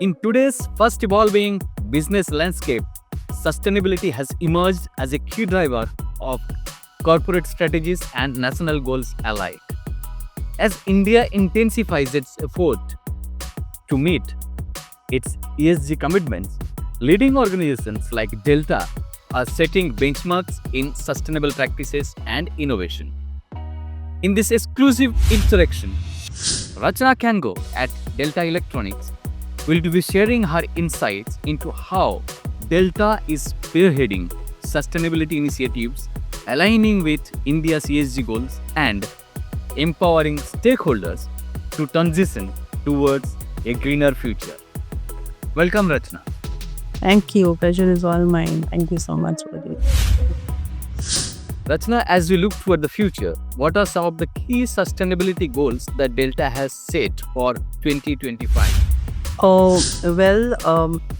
In today's fast evolving business landscape, sustainability has emerged as a key driver of corporate strategies and national goals alike. As India intensifies its effort to meet its ESG commitments, leading organizations like Delta are setting benchmarks in sustainable practices and innovation. In this exclusive interaction, Rachna Kango at Delta Electronics will be sharing her insights into how Delta is spearheading sustainability initiatives, aligning with India's ESG goals, and empowering stakeholders to transition towards a greener future. Welcome, Rachna. Thank you. Pleasure is all mine. Thank you so much for this. Rachna, as we look toward the future, what are some of the key sustainability goals that Delta has set for 2025? Oh,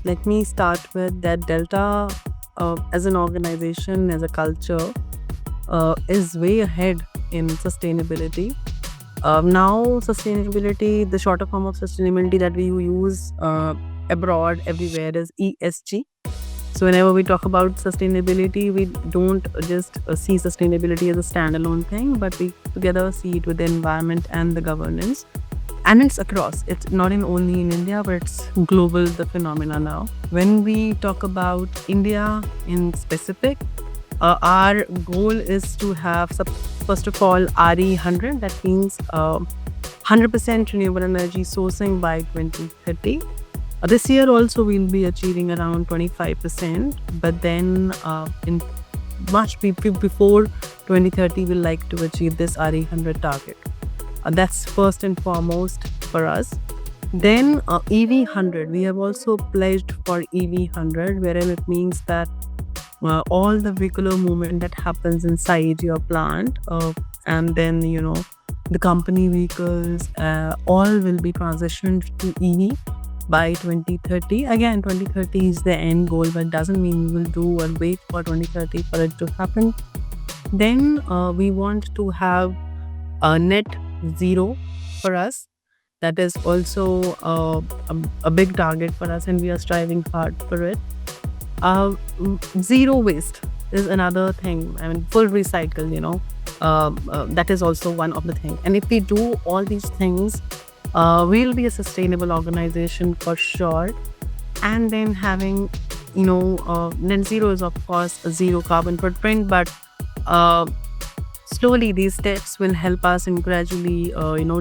let me start with that Delta as an organization, as a culture, is way ahead in sustainability. Now, sustainability, the shorter form of sustainability that we use abroad everywhere is ESG. So whenever we talk about sustainability, we don't just see sustainability as a standalone thing, but we together see it with the environment and the governance. And it's across. It's not only in India, but it's global, the phenomena now. When we talk about India in specific, our goal is to have, first of all, RE100. That means 100% renewable energy sourcing by 2030. This year also we'll be achieving around 25%, but then in much before 2030 we'll like to achieve this RE100 target. That's first and foremost for us. Then EV100, we have also pledged for EV100, wherein it means that all the vehicular movement that happens inside your plant and then the company vehicles all will be transitioned to EV by 2030. Again, 2030 is the end goal, but doesn't mean we will do and wait for 2030 for it to happen. Then we want to have a net zero for us. That is also a big target for us, and we are striving hard for it. Zero waste is another thing. I mean, full recycle, that is also one of the things. And if we do all these things, we'll be a sustainable organization for sure. And then having, net zero is of course a zero carbon footprint, but slowly these steps will help us in gradually,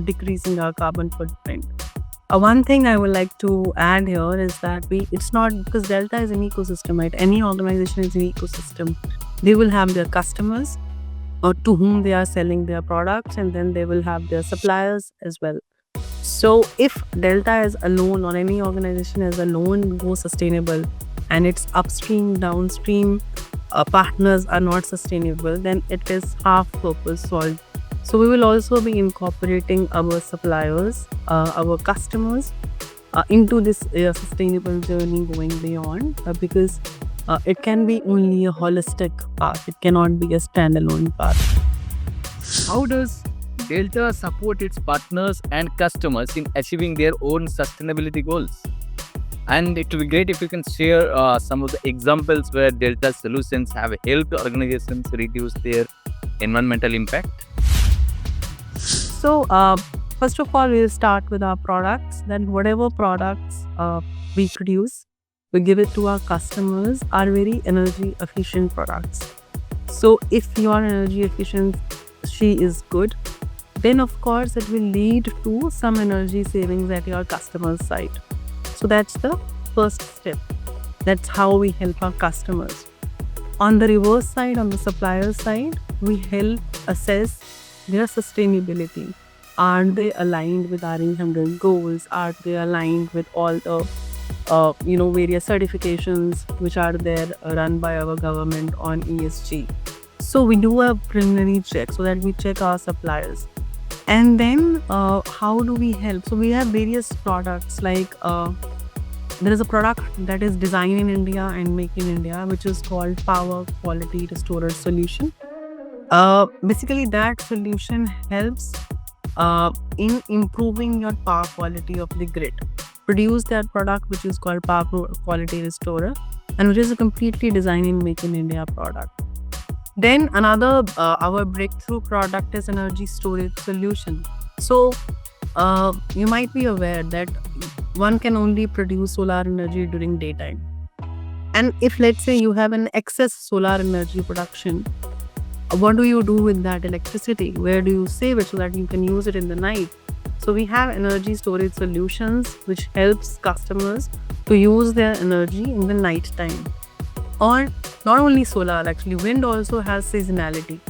decreasing our carbon footprint. One thing I would like to add here is that it's not because Delta is an ecosystem, right? Any organization is an ecosystem. They will have their customers to whom they are selling their products, and then they will have their suppliers as well. So if Delta is alone or any organization is alone go sustainable and its upstream, downstream partners are not sustainable, then it is half purpose solved. So we will also be incorporating our suppliers, our customers into this sustainable journey going beyond because it can be only a holistic path. It cannot be a standalone path. How does Delta support its partners and customers in achieving their own sustainability goals? And it would be great if you can share some of the examples where Delta solutions have helped organizations reduce their environmental impact. So, first of all, we'll start with our products. Then, whatever products we produce, we give it to our customers are very energy efficient products. So, if your energy efficiency is good, then of course it will lead to some energy savings at your customer's side. So that's the first step. That's how we help our customers. On the reverse side, on the supplier side, we help assess their sustainability. Are they aligned with our 100 goals? Are they aligned with all the various certifications which are there run by our government on ESG? So we do a preliminary check so that we check our suppliers. And then how do we help? So we have various products like there is a product that is designed in India and made in India, which is called Power Quality Restorer Solution. Basically, that solution helps in improving your power quality of the grid. produce that product, which is called Power Quality Restorer, and which is a completely design and make in India product. Then another our breakthrough product is energy storage solution. So you might be aware that one can only produce solar energy during daytime. And if let's say you have an excess solar energy production, what do you do with that electricity? Where do you save it so that you can use it in the night? So we have energy storage solutions which helps customers to use their energy in the night time. Or not only solar, actually wind also has seasonality.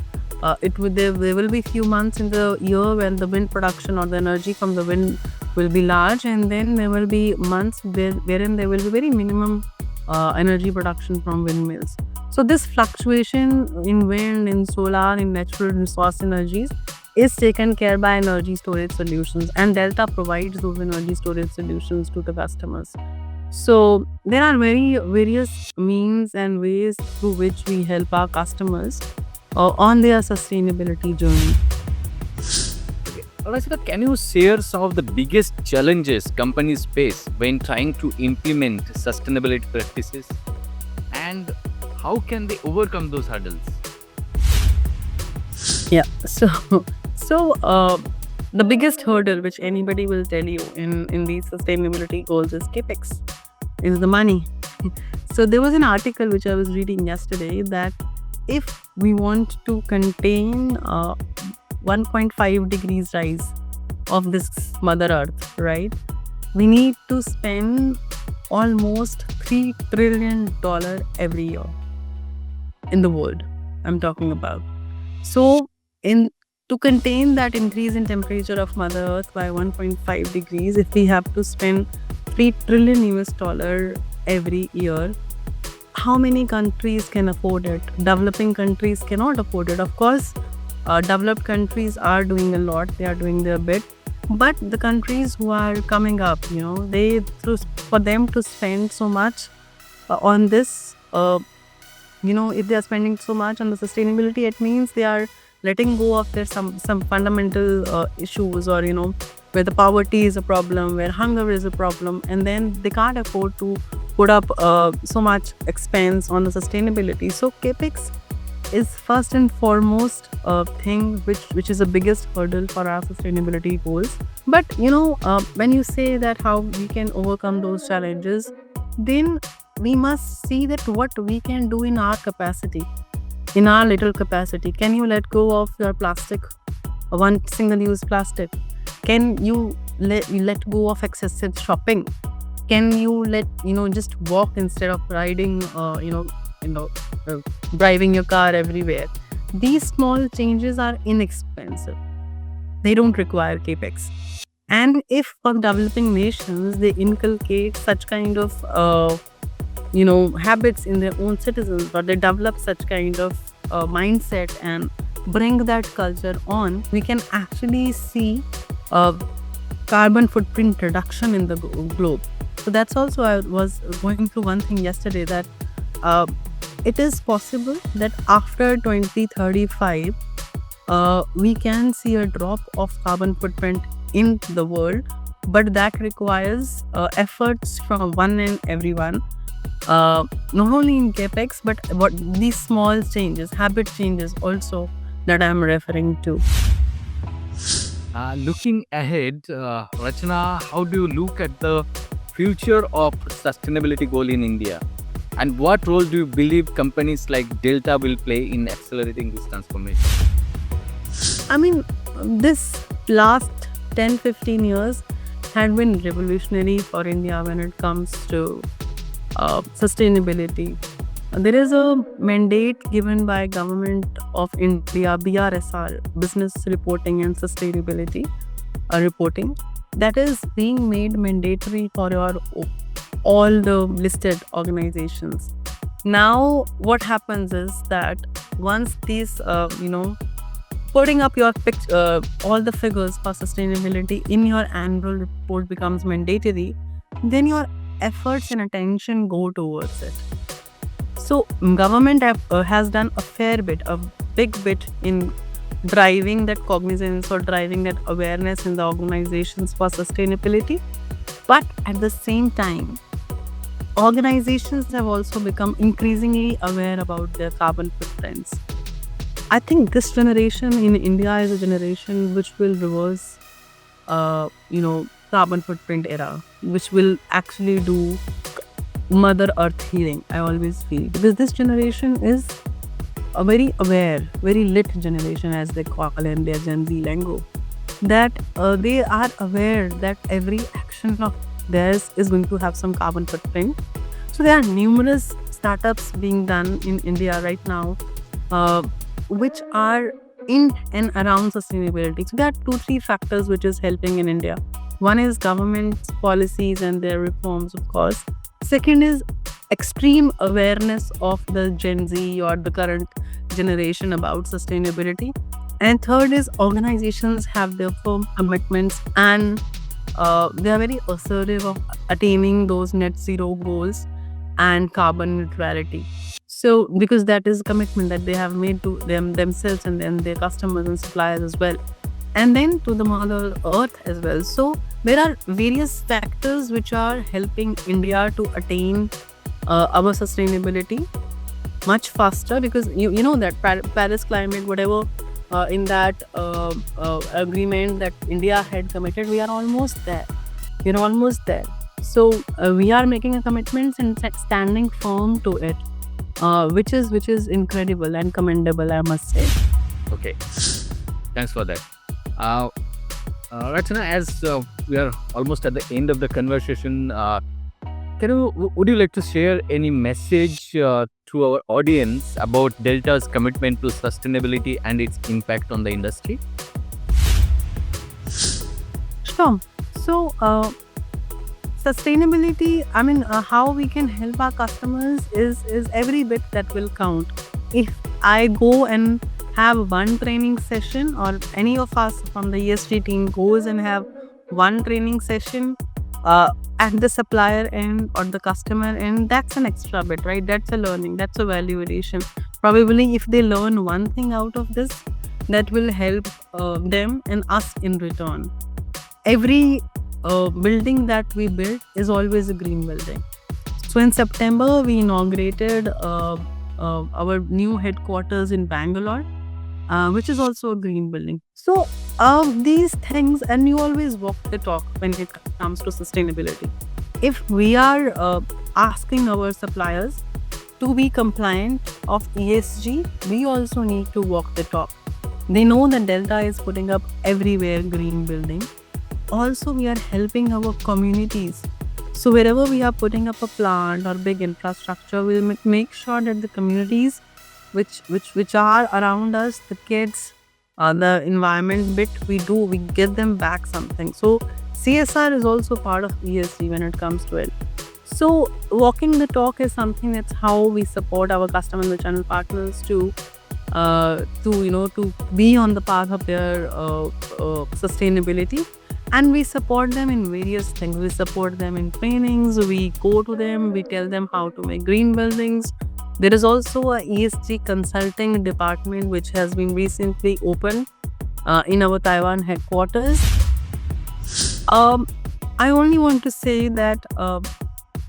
There will be few months in the year when the wind production or the energy from the wind will be large, and then there will be months wherein there will be very minimum energy production from windmills. So this fluctuation in wind, in solar, in natural resource energies is taken care by energy storage solutions, and Delta provides those energy storage solutions to the customers. So there are various means and ways through which we help our customers on their sustainability journey. Rachita, can you share some of the biggest challenges companies face when trying to implement sustainability practices, and how can they overcome those hurdles? Yeah. So the biggest hurdle which anybody will tell you in these sustainability goals is capex, is the money. So there was an article which I was reading yesterday that if we want to contain 1.5 degrees rise of this Mother Earth, right? We need to spend almost $3 trillion every year in the world. I'm talking about. So, to contain that increase in temperature of Mother Earth by 1.5 degrees, if we have to spend $3 trillion US every year, how many countries can afford it? Developing countries cannot afford it. Of course, developed countries are doing a lot, they are doing their bit, but the countries who are coming up, for them to spend so much on this, if they are spending so much on the sustainability, it means they are letting go of their some fundamental issues, or where the poverty is a problem, where hunger is a problem, and then they can't afford to put up so much expense on the sustainability. So capex is first and foremost a thing which is the biggest hurdle for our sustainability goals. But when you say that how we can overcome those challenges, then we must see that what we can do in our capacity, in our little capacity. Can you let go of your plastic, one single-use plastic? Can you let go of excessive shopping? Can you just walk instead of riding, driving your car everywhere? These small changes are inexpensive. They don't require capex. And if for developing nations, they inculcate such kind of habits in their own citizens, or they develop such kind of mindset and bring that culture on, we can actually see carbon footprint reduction in the globe. So that's also, I was going through one thing yesterday, that it is possible that after 2035 we can see a drop of carbon footprint in the world, but that requires efforts from one and everyone, not only in capex, but what these small changes, habit changes also, that I am referring to. Looking ahead, Rachna, how do you look at the future of sustainability goal in India, and what role do you believe companies like Delta will play in accelerating this transformation? I mean, this last 10-15 years had been revolutionary for India when it comes to sustainability. There is a mandate given by Government of India, BRSR, Business Reporting and Sustainability Reporting, that is being made mandatory for all the listed organizations. Now, what happens is that once these, putting up your all the figures for sustainability in your annual report becomes mandatory, then your efforts and attention go towards it. So government has done a fair bit, a big bit in driving that cognizance or driving that awareness in the organizations for sustainability. But at the same time, organizations have also become increasingly aware about their carbon footprints. I think this generation in India is a generation which will reverse, carbon footprint era, which will actually do Mother Earth healing. I always feel because this generation is a very aware, very lit generation, as they call in their Gen Z lingo, that they are aware that every action of theirs is going to have some carbon footprint. So there are numerous startups being done in India right now, which are in and around sustainability. So there are 2-3 factors which is helping in India. One is government's policies and their reforms, of course. Second is extreme awareness of the Gen Z or the current generation about sustainability. And third is organizations have their firm commitments and they are very assertive of attaining those net zero goals and carbon neutrality. So because that is a commitment that they have made to themselves and then their customers and suppliers as well, and then to the Mother Earth as well. So there are various factors which are helping India to attain our sustainability much faster, because you know that Paris climate, whatever in that agreement that India had committed, we are almost there. We're almost there. So we are making a commitment and standing firm to it, which is incredible and commendable, I must say. Okay, thanks for that. Rachana, as we are almost at the end of the conversation, would you like to share any message to our audience about Delta's commitment to sustainability and its impact on the industry? Sure. So, sustainability, I mean, how we can help our customers is every bit that will count. If I go and have one training session, or any of us from the ESG team goes and have one training session at the supplier end or the customer end, that's an extra bit, right? That's a learning, that's a value addition. Probably if they learn one thing out of this, that will help them and us in return. Every building that we build is always a green building. So in September, we inaugurated our new headquarters in Bangalore, which is also a green building. So these things, and you always walk the talk when it comes to sustainability. If we are asking our suppliers to be compliant of ESG, we also need to walk the talk. They know that Delta is putting up everywhere green building. Also, we are helping our communities. So wherever we are putting up a plant or big infrastructure, we'll make sure that the communities which are around us, the kids, the environment bit, we get them back something. So CSR is also part of ESG when it comes to it. So walking the talk is something that's how we support our customer and the channel partners to be on the path of their sustainability. And we support them in various things. We support them in trainings. We go to them. We tell them how to make green buildings. There is also a ESG consulting department which has been recently opened in our Taiwan headquarters. I only want to say that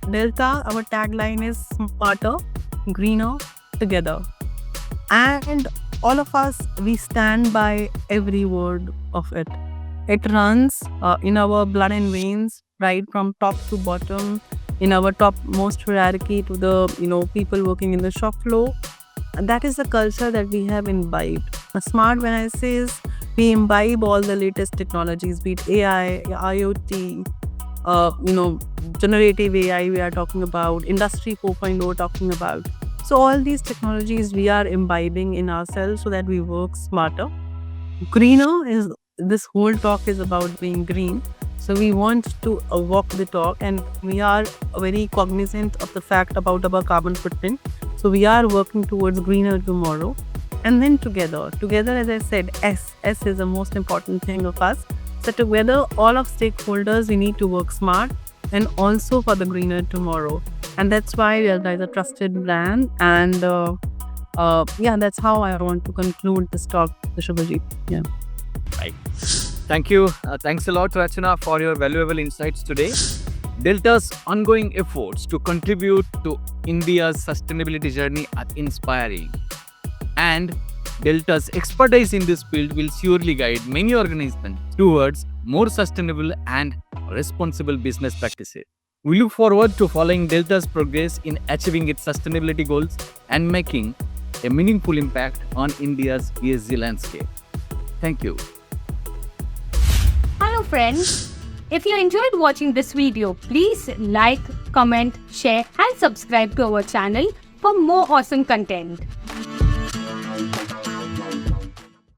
Delta, our tagline is smarter, greener, together. And all of us, we stand by every word of it. It runs in our blood and veins, right from top to bottom, in our topmost hierarchy to the people working in the shop floor. And that is the culture that we have imbibed. Smart, when I say, is we imbibe all the latest technologies, be it AI, IoT, generative AI we are talking about, Industry 4.0 talking about. So all these technologies we are imbibing in ourselves so that we work smarter. Greener is, this whole talk is about being green. So we want to walk the talk, and we are very cognizant of the fact about our carbon footprint. So we are working towards greener tomorrow. And then together, as I said, S is the most important thing of us. So together, all of stakeholders, we need to work smart and also for the greener tomorrow. And that's why Delta is a trusted brand. And that's how I want to conclude this talk, Shubhajit. Yeah. Right. Thank you. Thanks a lot, Rachana, for your valuable insights today. Delta's ongoing efforts to contribute to India's sustainability journey are inspiring, and Delta's expertise in this field will surely guide many organizations towards more sustainable and responsible business practices. We look forward to following Delta's progress in achieving its sustainability goals and making a meaningful impact on India's ESG landscape. Thank you. Hello friends, if you enjoyed watching this video, please like, comment, share and subscribe to our channel for more awesome content.